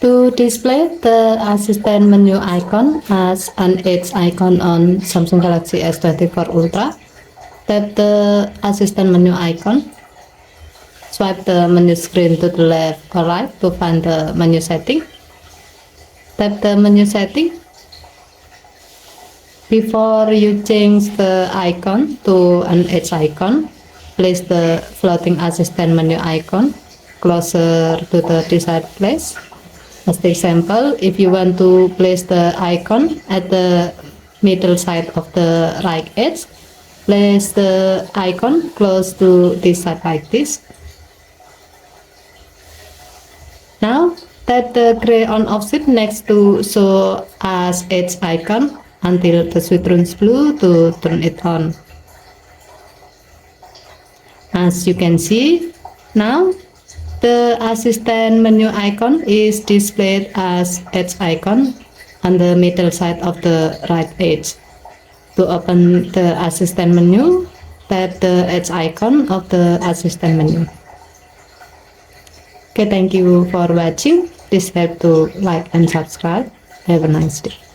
To display the assistant menu icon as an edge icon on Samsung Galaxy S24 Ultra, tap the assistant menu icon. Swipe the menu screen to the left or right to find the menu setting. Tap the menu setting. Before you change the icon to an edge icon, place the floating assistant menu icon closer to the desired place. As the example, if you want to place the icon at the middle side of the right edge, place the icon close to this side like this. Now tap the gray on off switch next to show as edge icon until the switch turns blue to turn it on. As you can see, now the assistant menu icon is displayed as edge icon on the middle side of the right edge. To open the assistant menu, tap the edge icon of the assistant menu. Okay, thank you for watching. Please help to like and subscribe. Have a nice day.